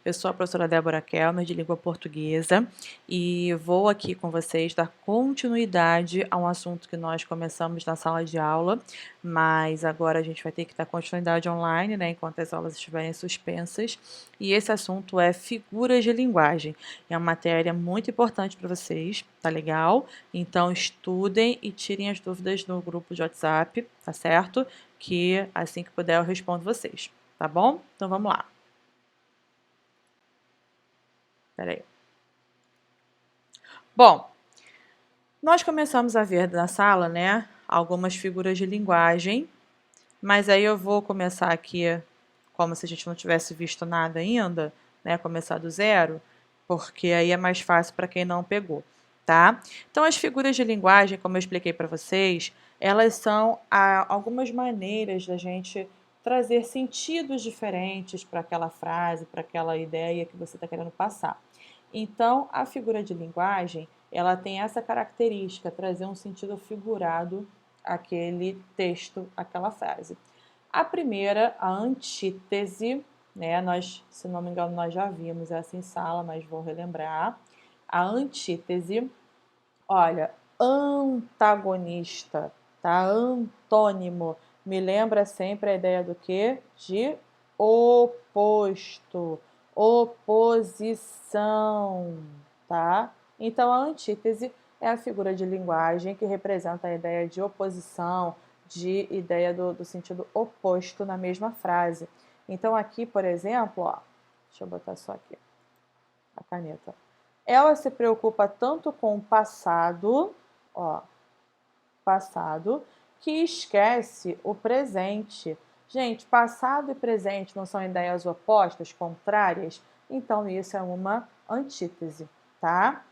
Eu sou a professora Débora Kelmer, de língua portuguesa, e vou aqui com vocês dar continuidade a um assunto que nós começamos na sala de aula, mas agora a gente vai ter que dar continuidade online, né, enquanto as aulas estiverem suspensas. E esse assunto é figuras de linguagem. É uma matéria muito importante para vocês, tá legal? Então estudem e tirem as dúvidas no grupo de WhatsApp, tá certo? Que assim que puder eu respondo vocês, tá bom? Então vamos lá. Peraí. Bom, nós começamos a ver na sala, né, algumas figuras de linguagem, mas aí eu vou começar aqui como se a gente não tivesse visto nada ainda, né, começar do zero, porque aí é mais fácil para quem não pegou, tá? Então as figuras de linguagem, como eu expliquei para vocês, elas são algumas maneiras da gente trazer sentidos diferentes para aquela frase, para aquela ideia que você está querendo passar. Então, a figura de linguagem, ela tem essa característica, trazer um sentido figurado àquele texto, àquela frase. A primeira, a antítese, né? Nós, se não me engano, nós já vimos essa em sala, mas vou relembrar. A antítese, olha, antagonista, tá? Antônimo. Me lembra sempre a ideia do quê? De oposto, oposição, tá? Então, a antítese é a figura de linguagem que representa a ideia de oposição, de ideia do sentido oposto na mesma frase. Então, aqui, por exemplo, ó, deixa eu botar só aqui a caneta. Ela se preocupa tanto com o passado, ó, passado, que esquece o presente. Gente, passado e presente não são ideias opostas, contrárias? Então, isso é uma antítese, tá?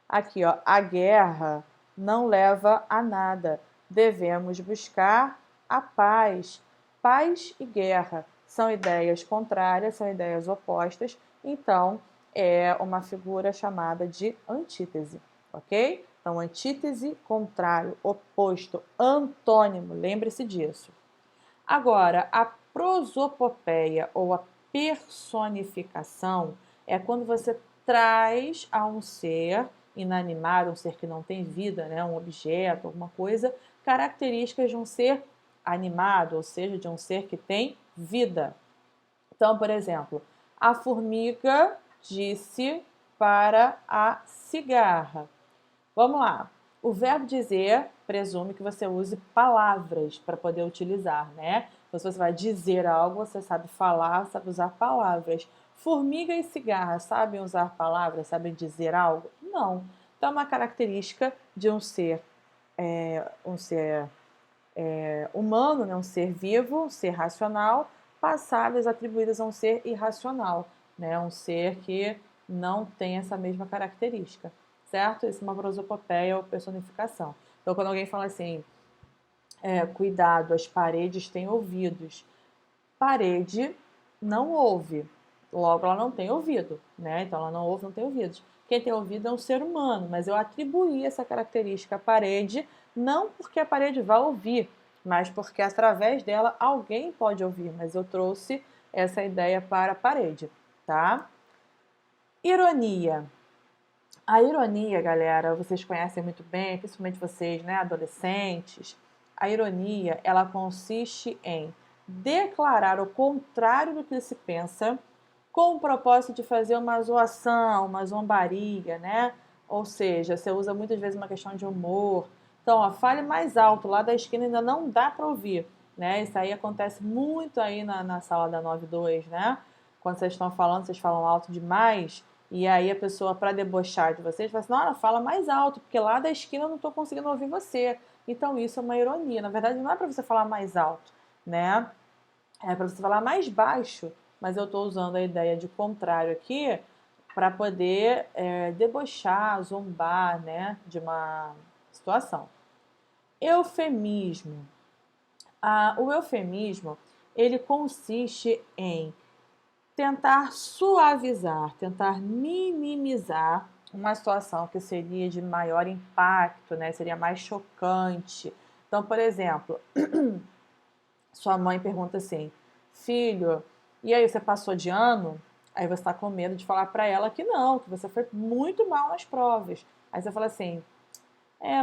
Aqui, ó, a guerra não leva a nada. Devemos buscar a paz. Paz e guerra são ideias contrárias, são ideias opostas, então é uma figura chamada de antítese, ok? Então, antítese, contrário, oposto, antônimo, lembre-se disso. Agora, a prosopopeia ou a personificação é quando você traz a um ser inanimado, um ser que não tem vida, né, um objeto, alguma coisa, características de um ser animado, ou seja, de um ser que tem vida. Então, por exemplo, a formiga disse para a cigarra. Vamos lá. O verbo dizer presume que você use palavras para poder utilizar, né? Então, se você vai dizer algo, você sabe falar, sabe usar palavras. Formiga e cigarra sabem usar palavras, sabem dizer algo? Não. Então, é uma característica de um ser humano, né? Um ser vivo, um ser racional, passadas atribuídas a um ser irracional, né? Um ser que não tem essa mesma característica, certo? Isso é uma prosopopeia ou personificação. Então, quando alguém fala assim, cuidado, as paredes têm ouvidos. Parede não ouve, logo ela não tem ouvido, né? Então ela não ouve, não tem ouvidos. Quem tem ouvido é um ser humano, mas eu atribuí essa característica à parede, não porque a parede vai ouvir, mas porque através dela alguém pode ouvir, mas eu trouxe essa ideia para a parede, tá? Ironia. A ironia, galera, vocês conhecem muito bem, principalmente vocês, né, adolescentes. A ironia, ela consiste em declarar o contrário do que se pensa, com o propósito de fazer uma zoação, uma zombaria, né? Ou seja, você usa muitas vezes uma questão de humor. Então, ó, fale mais alto, lá da esquina ainda não dá para ouvir, né? Isso aí acontece muito aí na sala da 92, né? Quando vocês estão falando, vocês falam alto demais, e aí a pessoa, para debochar de vocês, fala assim, não, fala mais alto, porque lá da esquina eu não estou conseguindo ouvir você. Então, isso é uma ironia. Na verdade, não é para você falar mais alto, né? É para você falar mais baixo, mas eu estou usando a ideia de contrário aqui para poder debochar, zombar, né, de uma situação. Eufemismo. O eufemismo, ele consiste em tentar suavizar, tentar minimizar uma situação que seria de maior impacto, né, seria mais chocante. Então, por exemplo, sua mãe pergunta assim, filho, e aí, você passou de ano? Aí você está com medo de falar para ela que não, que você foi muito mal nas provas. Aí você fala assim: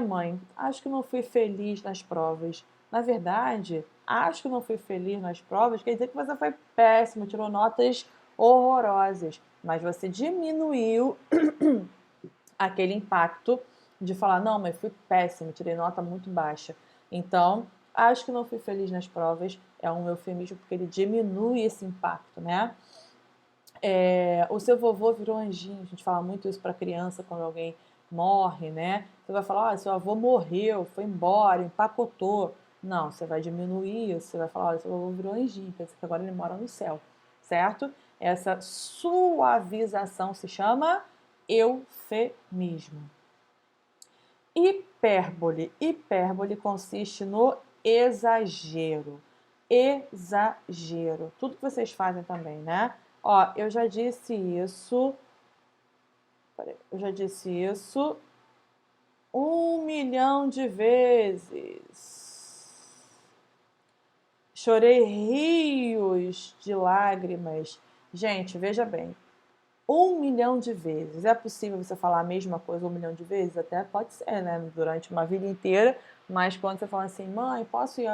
mãe, acho que não fui feliz nas provas. Na verdade, acho que não fui feliz nas provas quer dizer que você foi péssimo, tirou notas horrorosas. Mas você diminuiu aquele impacto de falar: não, mas fui péssimo, tirei nota muito baixa. Então, acho que não fui feliz nas provas é um eufemismo porque ele diminui esse impacto, né? O seu vovô virou anjinho. A gente fala muito isso para criança quando alguém morre, né? Você vai falar: seu avô morreu, foi embora, empacotou. Não, você vai diminuir isso, você vai falar: olha, seu vovô virou anjinho, quer dizer que agora ele mora no céu, certo? Essa suavização se chama eufemismo. Hipérbole. Hipérbole consiste no exagero. Exagero. Tudo que vocês fazem também, né? Ó, eu já disse isso. Peraí, eu já disse isso 1 milhão de vezes. Chorei rios de lágrimas. Gente, veja bem. 1 milhão de vezes. É possível você falar a mesma coisa 1 milhão de vezes? Até pode ser, né? Durante uma vida inteira. Mas quando você fala assim: mãe, posso ir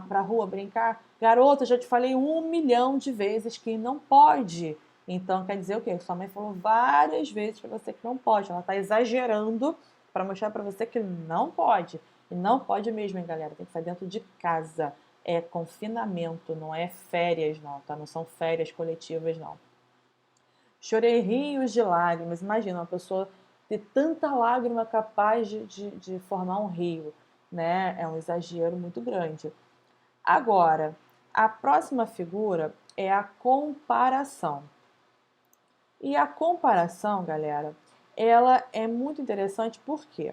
pra rua brincar? Garota, já te falei 1 milhão de vezes que não pode. Então quer dizer o quê? Sua mãe falou várias vezes para você que não pode. Ela está exagerando para mostrar para você que não pode. E não pode mesmo, hein, galera? Tem que estar dentro de casa. É confinamento, não é férias, não, tá? Não são férias coletivas, não. Chorei rios de lágrimas. Imagina uma pessoa ter tanta lágrima capaz de formar um rio, né? É um exagero muito grande. Agora, a próxima figura é a comparação. E a comparação, galera, ela é muito interessante porque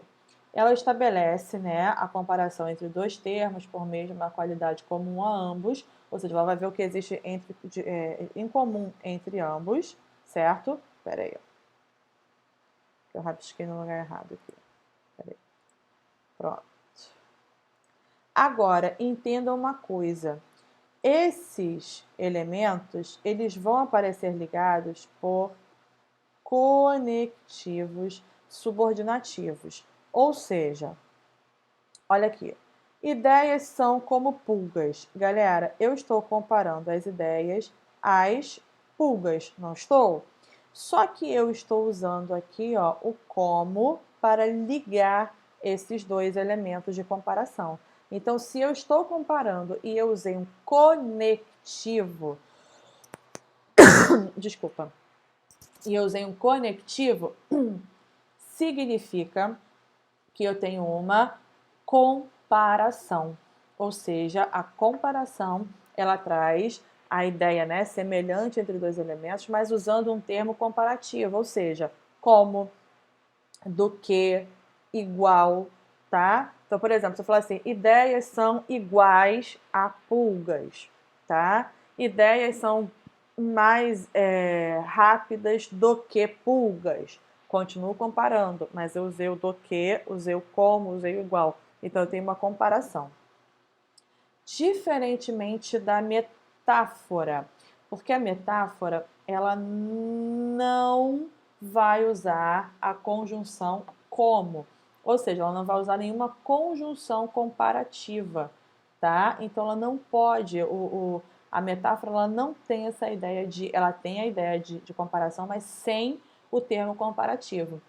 ela estabelece, né, a comparação entre dois termos por meio de uma qualidade comum a ambos, ou seja, ela vai ver o que existe em comum entre ambos, certo? Pera aí, eu rabisquei no lugar errado aqui. Pera aí. Pronto. Agora, entenda uma coisa. Esses elementos, eles vão aparecer ligados por conectivos subordinativos. Ou seja, olha aqui. Ideias são como pulgas. Galera, eu estou comparando as ideias às pulgas, não estou? Só que eu estou usando aqui, ó, o como para ligar esses dois elementos de comparação. Então, se eu estou comparando e eu usei um conectivo, desculpa, e eu usei um conectivo, significa que eu tenho uma comparação. Ou seja, a comparação, ela traz a ideia, né, semelhante entre dois elementos, mas usando um termo comparativo, ou seja, como, do que, igual, tá? Então, por exemplo, se eu falar assim: ideias são iguais a pulgas, tá? Ideias são mais rápidas do que pulgas. Continuo comparando, mas eu usei o do que, usei o como, usei o igual. Então, eu tenho uma comparação. Diferentemente da metáfora, porque a metáfora, ela não vai usar a conjunção como, ou seja, ela não vai usar nenhuma conjunção comparativa, tá? Então, ela não pode, a metáfora, ela não tem essa ideia ela tem a ideia de comparação, mas sem o termo comparativo.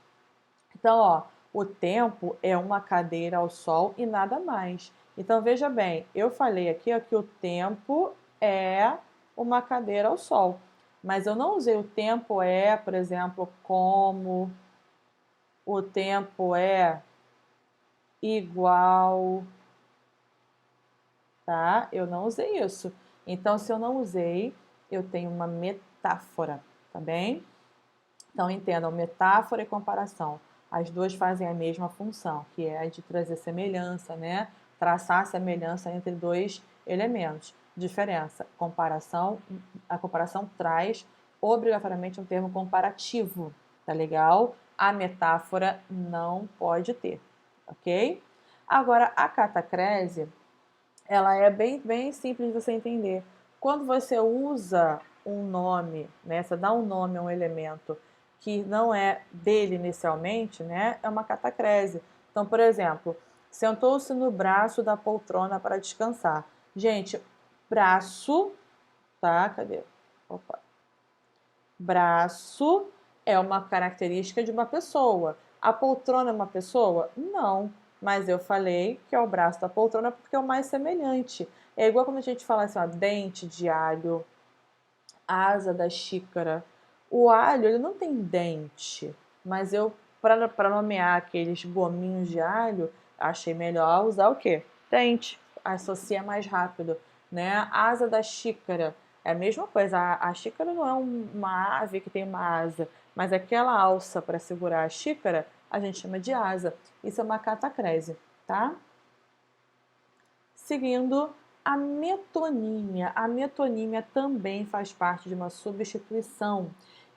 Então, ó, o tempo é uma cadeira ao sol e nada mais. Então, veja bem, eu falei aqui ó, que o tempo é uma cadeira ao sol. Mas eu não usei o tempo por exemplo, como, o tempo é igual, tá? Eu não usei isso. Então, se eu não usei, eu tenho uma metáfora, tá bem? Então, entendam, metáfora e comparação. As duas fazem a mesma função, que é a de trazer semelhança, né? Traçar semelhança entre dois elementos. Diferença, comparação, a comparação traz obrigatoriamente um termo comparativo, tá legal? A metáfora não pode ter, ok? Agora, a catacrese, ela é bem simples de você entender. Quando você usa um nome, né? Você dá um nome a um elemento que não é dele inicialmente, né? É uma catacrese. Então, por exemplo, sentou-se no braço da poltrona para descansar. Gente, braço, tá? Cadê? Opa. Braço é uma característica de uma pessoa. A poltrona é uma pessoa? Não. Mas eu falei que é o braço da poltrona porque é o mais semelhante. É igual quando a gente fala assim, ó, dente de alho, asa da xícara. O alho, ele não tem dente, mas eu, para nomear aqueles gominhos de alho, achei melhor usar o quê? Dente. Associa mais rápido, né? Asa da xícara. É a mesma coisa. A xícara não é uma ave que tem uma asa, mas aquela alça para segurar a xícara, a gente chama de asa. Isso é uma catacrese, tá? Seguindo, a metonímia. A metonímia também faz parte de uma substituição.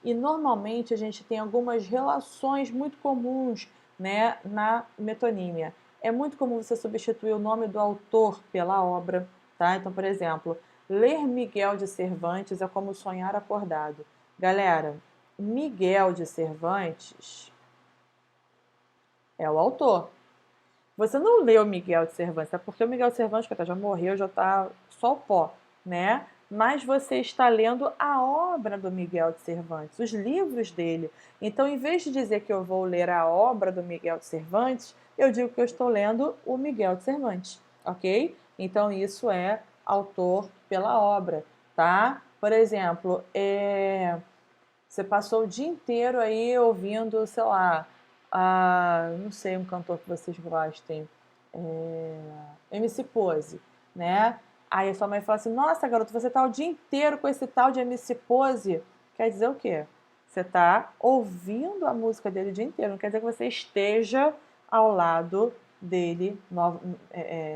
E normalmente a gente tem algumas relações muito comuns, né, na metonímia. É muito comum você substituir o nome do autor pela obra, tá? Então, por exemplo, ler Miguel de Cervantes é como sonhar acordado. Galera, Miguel de Cervantes é o autor. Você não leu Miguel de Cervantes, é porque o Miguel de Cervantes, que já morreu, já está só o pó, né? Mas você está lendo a obra do Miguel de Cervantes, os livros dele. Então, em vez de dizer que eu vou ler a obra do Miguel de Cervantes, eu digo que eu estou lendo o Miguel de Cervantes, ok? Então, isso é autor pela obra, tá? Por exemplo, você passou o dia inteiro aí ouvindo, sei lá, não sei, um cantor que vocês gostem, MC Pose, né? Aí a sua mãe fala assim, nossa, garoto, você tá o dia inteiro com esse tal de MC Pose. Quer dizer o quê? Você tá ouvindo a música dele o dia inteiro, não quer dizer que você esteja ao lado dele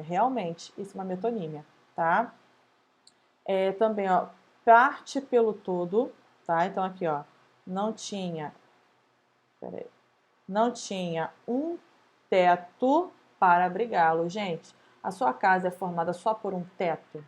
realmente. Isso é uma metonímia, tá? Também, ó, parte pelo todo, tá? Então aqui, ó, não tinha, peraí, não tinha um teto para abrigá-lo. Gente, a sua casa é formada só por um teto?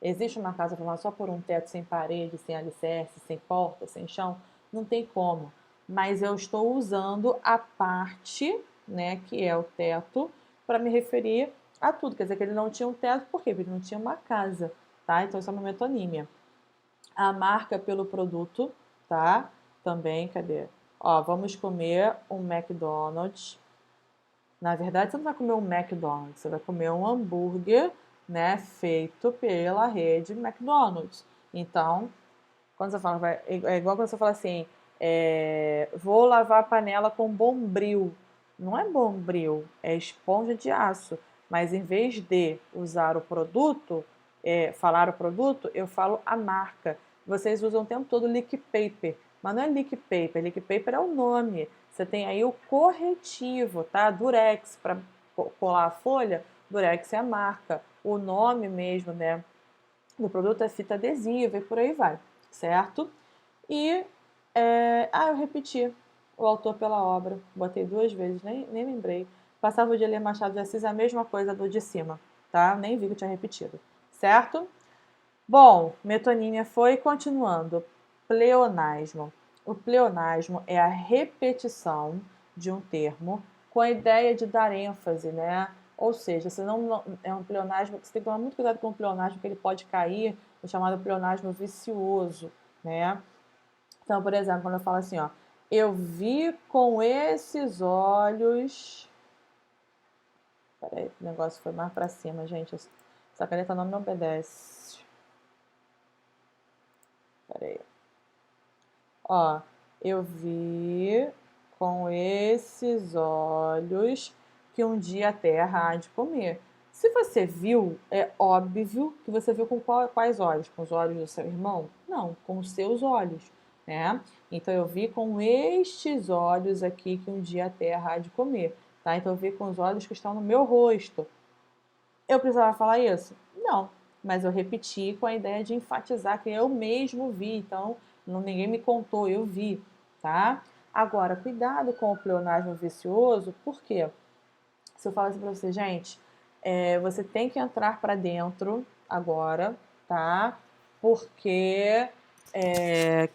Existe uma casa formada só por um teto, sem parede, sem alicerce, sem porta, sem chão? Não tem como. Mas eu estou usando a parte, né, que é o teto, para me referir a tudo. Quer dizer que ele não tinha um teto, por quê? Porque ele não tinha uma casa, tá? Então isso é uma metonímia. A marca pelo produto, tá? Também, cadê? Ó, vamos comer um McDonald's. Na verdade, você não vai comer um McDonald's, você vai comer um hambúrguer, né, feito pela rede McDonald's. Então, quando você fala, é igual quando você fala assim, vou lavar a panela com Bombril. Não é Bombril, é esponja de aço. Mas em vez de usar o produto, falar o produto, eu falo a marca. Vocês usam o tempo todo Lick Paper, mas não é Lick Paper. Lick Paper é o nome. Você tem aí o corretivo, tá? Durex para colar a folha. Durex é a marca. O nome mesmo, né, do produto é fita adesiva e por aí vai, certo? E, eu repeti o autor pela obra, botei 2 vezes, nem lembrei. Passava o de ler Machado de Assis a mesma coisa do de cima, tá? Nem vi que eu tinha repetido, certo? Bom, metonímia foi, continuando. Pleonasmo. O pleonasmo é a repetição de um termo com a ideia de dar ênfase, né? Ou seja, se não é um pleonasmo, você tem que tomar muito cuidado com o pleonasmo, porque ele pode cair no chamado pleonasmo vicioso, né? Então, por exemplo, quando eu falo assim, ó, eu vi com esses olhos. Peraí, o negócio foi mais pra cima, gente. Essa caneta não me obedece. Peraí. Ó, eu vi com esses olhos que um dia a terra há de comer. Se você viu, é óbvio que você viu com quais olhos? Com os olhos do seu irmão? Não, com os seus olhos, né? Então eu vi com estes olhos aqui que um dia a terra há de comer, tá? Então eu vi com os olhos que estão no meu rosto. Eu precisava falar isso? Não, mas eu repeti com a ideia de enfatizar que eu mesmo vi, então ninguém me contou, eu vi, tá? Agora, cuidado com o pleonasmo vicioso, por quê? Se eu falar assim pra você, gente, você tem que entrar para dentro agora, tá? Porque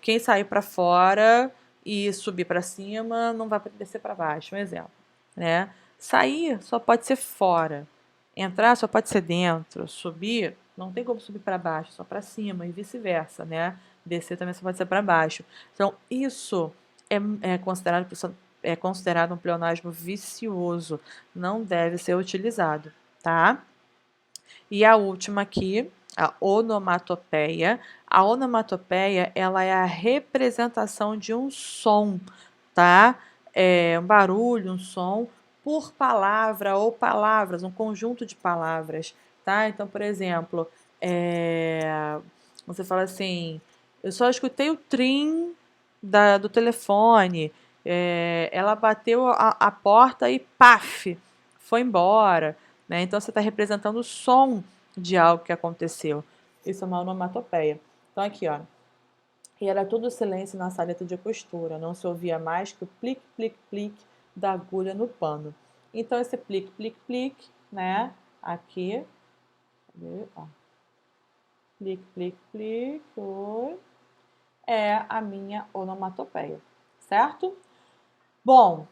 Quem sair para fora e subir para cima não vai descer para baixo, um exemplo, né? Sair só pode ser fora, entrar só pode ser dentro, subir não tem como subir para baixo, só para cima e vice-versa, né? Descer também só pode ser para baixo. Então isso é considerado um pleonasmo vicioso, não deve ser utilizado, tá? E a última aqui, a onomatopeia. A onomatopeia, ela é a representação de um som, tá? Um barulho, um som, por palavra ou palavras, um conjunto de palavras, tá? Então, por exemplo, você fala assim, eu só escutei o trim do telefone, ela bateu a porta e paf, foi embora, né? Então você está representando o som de algo que aconteceu. Isso é uma onomatopeia. Então aqui, ó. E era tudo silêncio na saleta de costura. Não se ouvia mais que o plic, plic, plic da agulha no pano. Então esse plic, plic, plic, né? Aqui. Cadê? Ó. Plic, plic, plic. Oi. É a minha onomatopeia. Certo? Bom,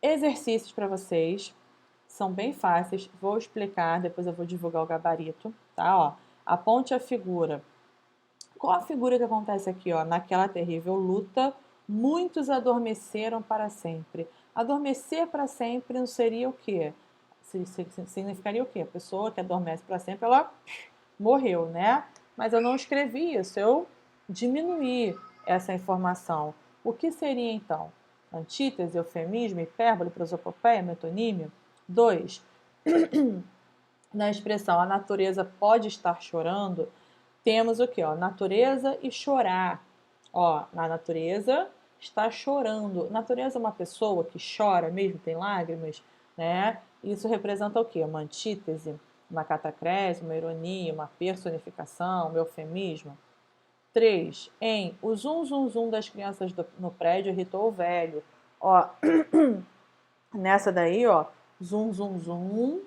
exercícios para vocês. São bem fáceis, vou explicar, depois eu vou divulgar o gabarito, tá? Ó, aponte a figura. Qual a figura que acontece aqui, ó? Naquela terrível luta, muitos adormeceram para sempre. Adormecer para sempre não seria o quê? Significaria o quê? A pessoa que adormece para sempre, ela morreu, né? Mas eu não escrevi isso, eu diminuí essa informação. O que seria então? Antítese, eufemismo, hipérbole, prosopopeia, metonímio? 2. Na expressão a natureza pode estar chorando, temos o que? Natureza e chorar. Ó, a natureza está chorando. Natureza é uma pessoa que chora mesmo, tem lágrimas, né? Isso representa o quê? Uma antítese, uma catacrese, uma ironia, uma personificação, um eufemismo. 3. O zum, zum, zum das crianças no prédio irritou o velho. Ó, nessa daí, ó, zum, zum, zum,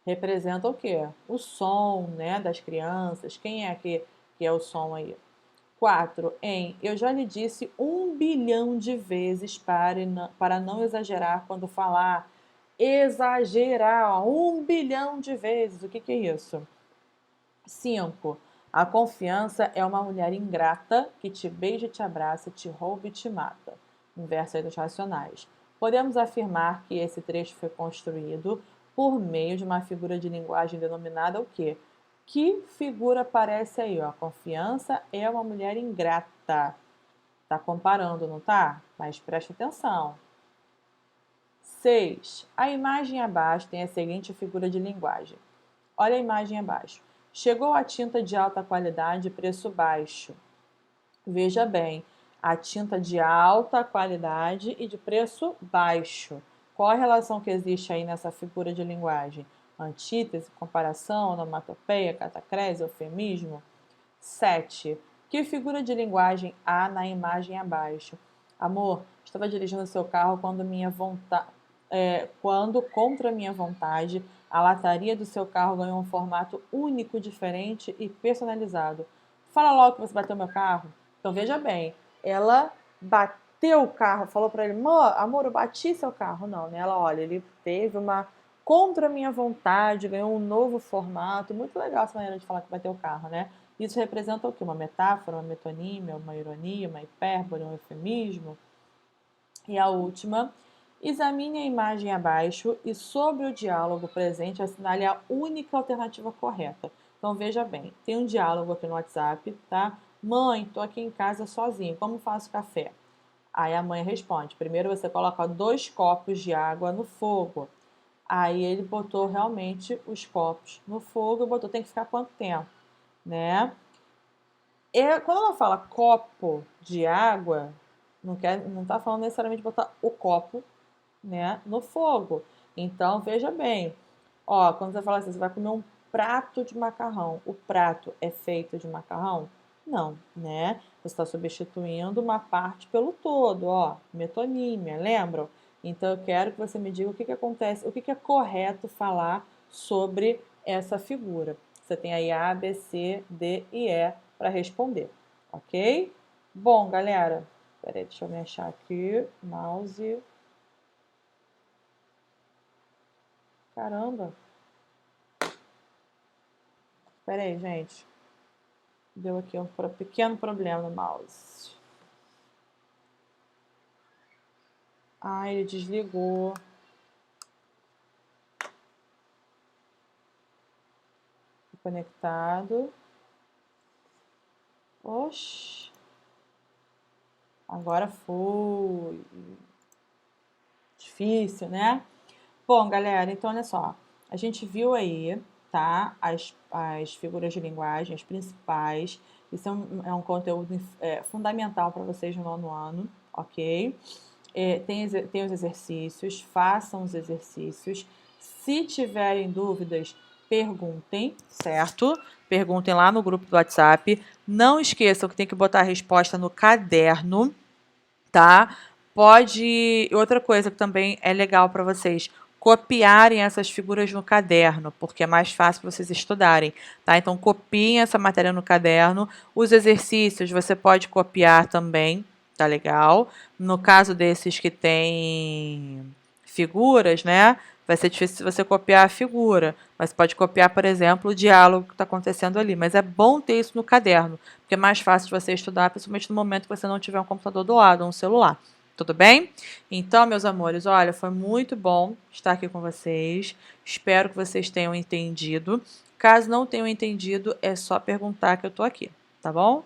representa o quê? O som, né, das crianças. Quem é que é o som aí? 4. Eu já lhe disse 1 bilhão de vezes para não exagerar quando falar. Exagerar, ó, 1 bilhão de vezes. O que é isso? 5. A confiança é uma mulher ingrata que te beija e te abraça, te rouba e te mata. Inverso aí dos racionais. Podemos afirmar que esse trecho foi construído por meio de uma figura de linguagem denominada o quê? Que figura aparece aí? Ó? Confiança é uma mulher ingrata. Tá comparando, não tá? Mas preste atenção. 6. A imagem abaixo tem a seguinte figura de linguagem. Olha a imagem abaixo. Chegou a tinta de alta qualidade e preço baixo. Veja bem, a tinta de alta qualidade e de preço baixo. Qual a relação que existe aí nessa figura de linguagem? Antítese, comparação, onomatopeia, catacrese, eufemismo? 7. Que figura de linguagem há na imagem abaixo? Amor, estava dirigindo seu carro quando, contra minha vontade, a lataria do seu carro ganhou um formato único, diferente e personalizado. Fala logo que você bateu meu carro. Então veja bem, ela bateu o carro, falou para ele, amor, eu bati seu carro. Não, né? Ela, olha, ele teve uma contra minha vontade, ganhou um novo formato. Muito legal essa maneira de falar que bateu o carro, né? Isso representa o quê? Uma metáfora, uma metonímia, uma ironia, uma hipérbole, um eufemismo? E a última, examine a imagem abaixo e sobre o diálogo presente assinale a única alternativa correta. Então veja bem, tem um diálogo aqui no WhatsApp, tá? Mãe, tô aqui em casa sozinho, como faço café? Aí a mãe responde, primeiro você coloca 2 copos de água no fogo. Aí ele botou realmente os copos no fogo e botou, tem que ficar quanto tempo, né? Quando ela fala copo de água, não tá falando necessariamente botar o copo, né, no fogo. Então, veja bem, ó, quando você fala assim, você vai comer um prato de macarrão, o prato é feito de macarrão? Não, né? Você está substituindo uma parte pelo todo, ó, metonímia, lembram? Então, eu quero que você me diga o que acontece, o que é correto falar sobre essa figura. Você tem aí A, B, C, D e E para responder. ok? Bom, galera, peraí, deixa eu me achar aqui, mouse. Caramba. Peraí, gente. Deu aqui um pequeno problema no mouse. Ah, ele desligou. Conectado. Oxi. Agora foi. Difícil, né? Bom, galera, então olha só. A gente viu aí, tá? As figuras de linguagem, as principais. Isso é um conteúdo fundamental para vocês no nono ano, ok? Tem os exercícios, façam os exercícios. Se tiverem dúvidas, perguntem, certo? Perguntem lá no grupo do WhatsApp. Não esqueçam que tem que botar a resposta no caderno, tá? Outra coisa que também é legal para vocês, copiarem essas figuras no caderno, porque é mais fácil para vocês estudarem, tá? Então copiem essa matéria no caderno. Os exercícios você pode copiar também, tá legal? No caso desses que tem figuras, né? Vai ser difícil você copiar a figura, mas pode copiar, por exemplo, o diálogo que está acontecendo ali. Mas é bom ter isso no caderno, porque é mais fácil de você estudar, principalmente no momento que você não tiver um computador do lado, ou um celular. Tudo bem? Então, meus amores, olha, foi muito bom estar aqui com vocês. Espero que vocês tenham entendido. Caso não tenham entendido, é só perguntar que eu tô aqui, tá bom?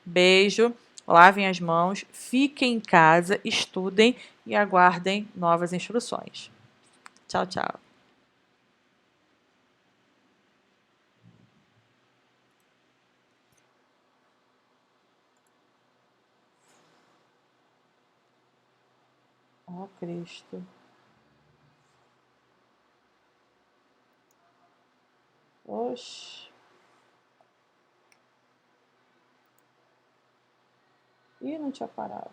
Beijo, lavem as mãos, fiquem em casa, estudem e aguardem novas instruções. Tchau, tchau. Ó, Cristo. Oxi. Ih, não tinha parado.